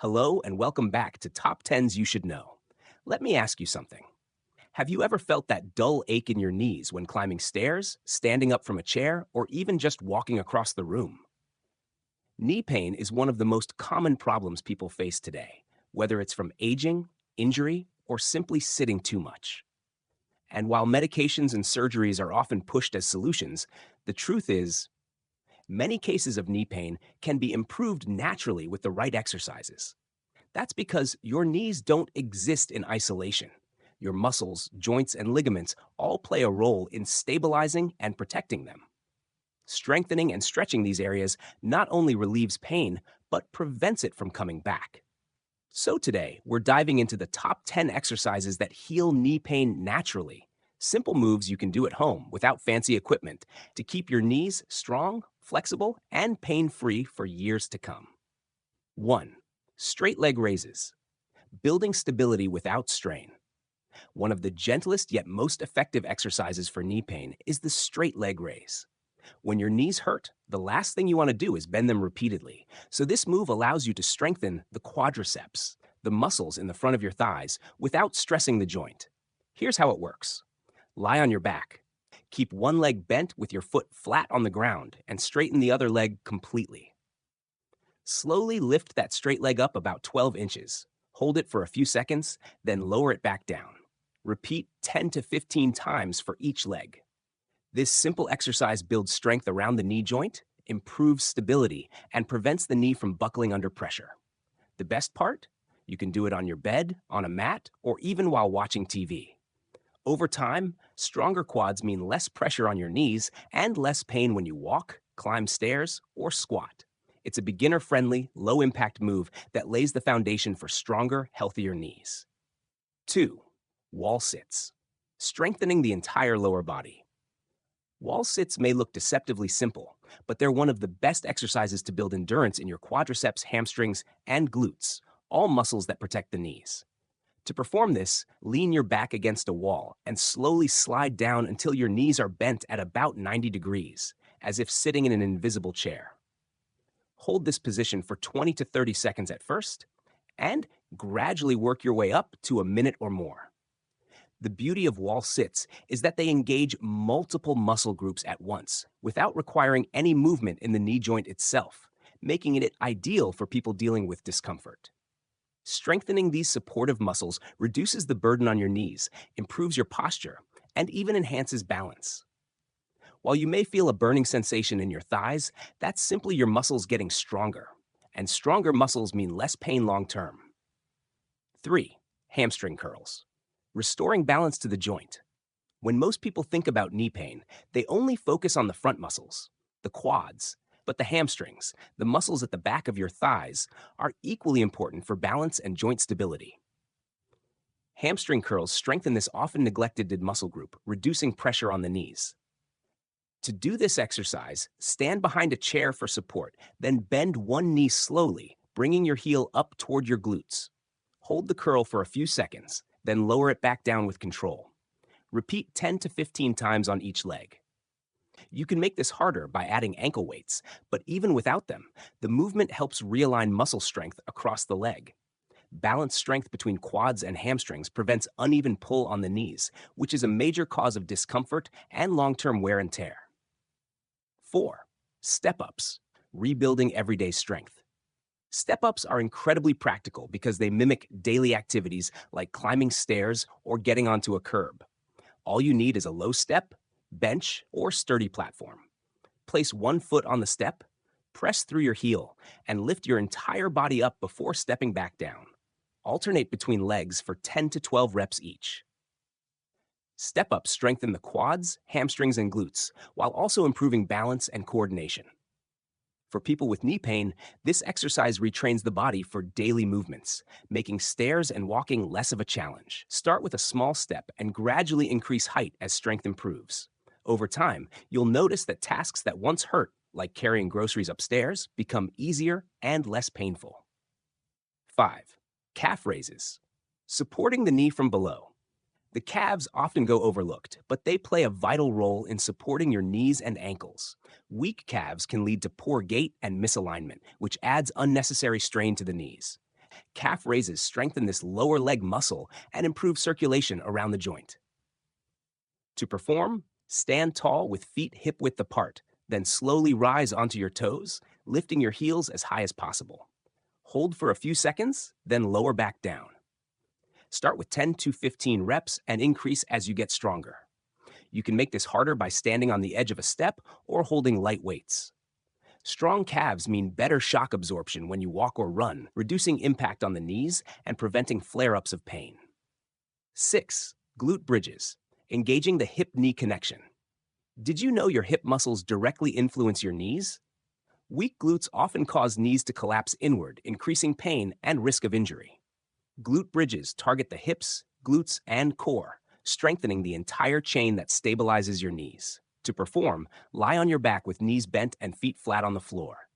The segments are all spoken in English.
Hello and welcome back to Top 10s You Should Know. Let me ask you something. Have you ever felt that dull ache in your knees when climbing stairs, standing up from a chair, or even just walking across the room? Knee pain is one of the most common problems people face today, whether it's from aging, injury, or simply sitting too much. And while medications and surgeries are often pushed as solutions, the truth is, many cases of knee pain can be improved naturally with the right exercises. That's because your knees don't exist in isolation. Your muscles, joints, and ligaments all play a role in stabilizing and protecting them. Strengthening and stretching these areas not only relieves pain, but prevents it from coming back. So today, we're diving into the top 10 exercises that heal knee pain naturally. Simple moves you can do at home without fancy equipment to keep your knees strong, flexible, and pain-free for years to come. 1. Straight leg raises. Building stability without strain. One of the gentlest yet most effective exercises for knee pain is the straight leg raise. When your knees hurt, the last thing you want to do is bend them repeatedly. So this move allows you to strengthen the quadriceps, the muscles in the front of your thighs, without stressing the joint. Here's how it works. Lie on your back. Keep one leg bent with your foot flat on the ground and straighten the other leg completely. Slowly lift that straight leg up about 12 inches. Hold it for a few seconds, then lower it back down. Repeat 10 to 15 times for each leg. This simple exercise builds strength around the knee joint, improves stability, and prevents the knee from buckling under pressure. The best part? You can do it on your bed, on a mat, or even while watching TV. Over time, stronger quads mean less pressure on your knees and less pain when you walk, climb stairs, or squat. It's a beginner-friendly, low-impact move that lays the foundation for stronger, healthier knees. 2. Wall sits. Strengthening the entire lower body. Wall sits may look deceptively simple, but they're one of the best exercises to build endurance in your quadriceps, hamstrings, and glutes, all muscles that protect the knees. To perform this, lean your back against a wall and slowly slide down until your knees are bent at about 90 degrees, as if sitting in an invisible chair. Hold this position for 20 to 30 seconds at first, and gradually work your way up to a minute or more. The beauty of wall sits is that they engage multiple muscle groups at once, without requiring any movement in the knee joint itself, making it ideal for people dealing with discomfort. Strengthening these supportive muscles reduces the burden on your knees, improves your posture, and even enhances balance. While you may feel a burning sensation in your thighs, that's simply your muscles getting stronger. And stronger muscles mean less pain long term. 3. Hamstring curls. Restoring balance to the joint. When most people think about knee pain, they only focus on the front muscles, the quads, but the hamstrings, the muscles at the back of your thighs, are equally important for balance and joint stability. Hamstring curls strengthen this often neglected muscle group, reducing pressure on the knees. To do this exercise, stand behind a chair for support, then bend one knee slowly, bringing your heel up toward your glutes. Hold the curl for a few seconds, then lower it back down with control. Repeat 10 to 15 times on each leg. You can make this harder by adding ankle weights, but even without them, the movement helps realign muscle strength across the leg. Balanced strength between quads and hamstrings prevents uneven pull on the knees, which is a major cause of discomfort and long-term wear and tear. 4. Step-ups. Rebuilding everyday strength. Step-ups are incredibly practical because they mimic daily activities like climbing stairs or getting onto a curb. All you need is a low step, bench, or sturdy platform. Place one foot on the step, press through your heel, and lift your entire body up before stepping back down. Alternate between legs for 10 to 12 reps each. Step-ups strengthen the quads, hamstrings, and glutes, while also improving balance and coordination. For people with knee pain, this exercise retrains the body for daily movements, making stairs and walking less of a challenge. Start with a small step and gradually increase height as strength improves. Over time, you'll notice that tasks that once hurt, like carrying groceries upstairs, become easier and less painful. 5. Calf raises. Supporting the knee from below. The calves often go overlooked, but they play a vital role in supporting your knees and ankles. Weak calves can lead to poor gait and misalignment, which adds unnecessary strain to the knees. Calf raises strengthen this lower leg muscle and improve circulation around the joint. To perform, stand tall with feet hip width apart, then slowly rise onto your toes, lifting your heels as high as possible. Hold for a few seconds, then lower back down. Start with 10 to 15 reps and increase as you get stronger. You can make this harder by standing on the edge of a step or holding light weights. Strong calves mean better shock absorption when you walk or run, reducing impact on the knees and preventing flare-ups of pain. 6. Glute bridges, engaging the hip-knee connection. Did you know your hip muscles directly influence your knees? Weak glutes often cause knees to collapse inward, increasing pain and risk of injury. Glute bridges target the hips, glutes, and core, strengthening the entire chain that stabilizes your knees. To perform, lie on your back with knees bent and feet flat on the floor.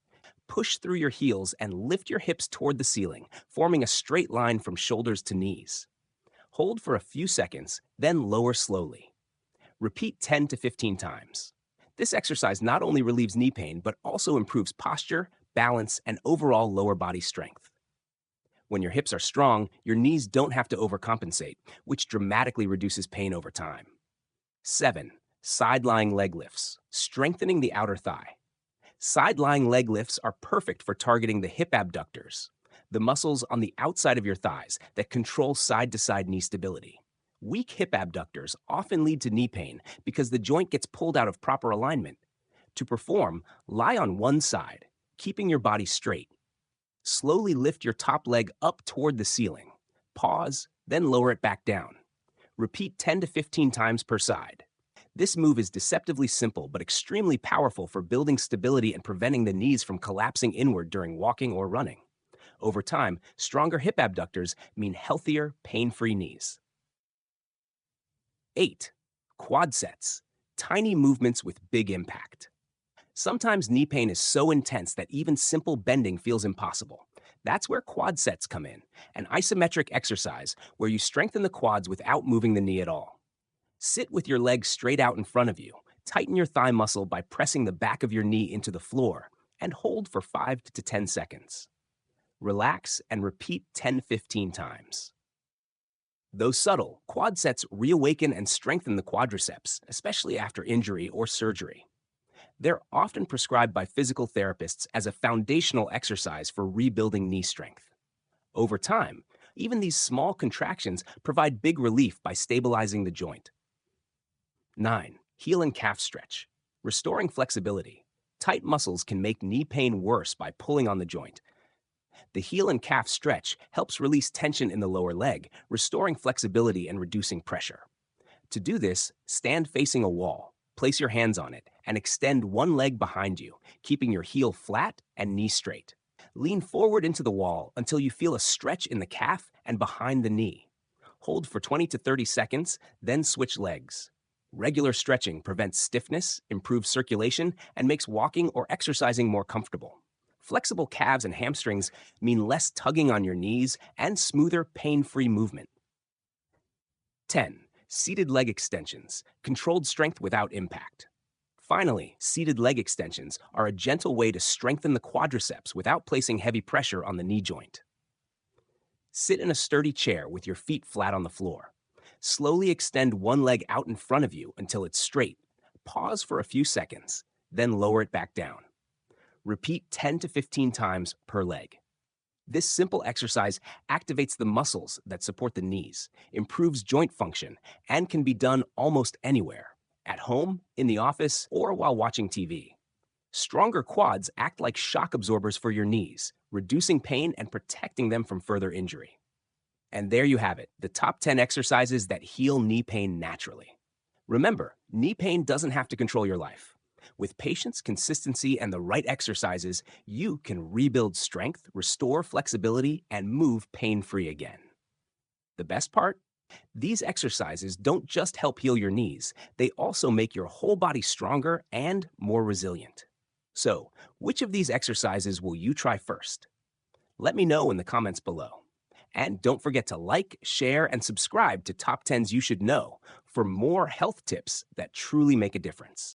Push through your heels and lift your hips toward the ceiling, forming a straight line from shoulders to knees. Hold for a few seconds, then lower slowly. Repeat 10 to 15 times. This exercise not only relieves knee pain, but also improves posture, balance, and overall lower body strength. When your hips are strong, your knees don't have to overcompensate, which dramatically reduces pain over time. 7. Side-lying leg lifts, strengthening the outer thigh. Side-lying leg lifts are perfect for targeting the hip abductors, the muscles on the outside of your thighs that control side-to-side knee stability. Weak hip abductors often lead to knee pain because the joint gets pulled out of proper alignment. To perform, lie on one side, keeping your body straight. Slowly lift your top leg up toward the ceiling. Pause, then lower it back down. Repeat 10 to 15 times per side. This move is deceptively simple but extremely powerful for building stability and preventing the knees from collapsing inward during walking or running. Over time, stronger hip abductors mean healthier, pain-free knees. 8. Quad sets, tiny movements with big impact. Sometimes knee pain is so intense that even simple bending feels impossible. That's where quad sets come in, an isometric exercise where you strengthen the quads without moving the knee at all. Sit with your legs straight out in front of you, tighten your thigh muscle by pressing the back of your knee into the floor, and hold for 5 to 10 seconds. Relax and repeat 10-15 times. Though subtle, quad sets reawaken and strengthen the quadriceps, especially after injury or surgery. They're often prescribed by physical therapists as a foundational exercise for rebuilding knee strength. Over time, even these small contractions provide big relief by stabilizing the joint. 9. Heel and calf stretch, restoring flexibility. Tight muscles can make knee pain worse by pulling on the joint. The heel and calf stretch helps release tension in the lower leg, restoring flexibility and reducing pressure. To do this, stand facing a wall, place your hands on it, and extend one leg behind you, keeping your heel flat and knee straight. Lean forward into the wall until you feel a stretch in the calf and behind the knee. Hold for 20 to 30 seconds, then switch legs. Regular stretching prevents stiffness, improves circulation, and makes walking or exercising more comfortable. Flexible calves and hamstrings mean less tugging on your knees and smoother, pain-free movement. 10. Seated leg extensions, controlled strength without impact. Finally, seated leg extensions are a gentle way to strengthen the quadriceps without placing heavy pressure on the knee joint. Sit in a sturdy chair with your feet flat on the floor. Slowly extend one leg out in front of you until it's straight. Pause for a few seconds, then lower it back down. Repeat 10 to 15 times per leg. This simple exercise activates the muscles that support the knees, improves joint function, and can be done almost anywhere, at home, in the office, or while watching TV. Stronger quads act like shock absorbers for your knees, reducing pain and protecting them from further injury. And there you have it, the top 10 exercises that heal knee pain naturally. Remember, knee pain doesn't have to control your life. With patience, consistency, and the right exercises, you can rebuild strength, restore flexibility, and move pain-free again. The best part? These exercises don't just help heal your knees, they also make your whole body stronger and more resilient. So, which of these exercises will you try first? Let me know in the comments below. And don't forget to like, share, and subscribe to Top 10s You Should Know for more health tips that truly make a difference.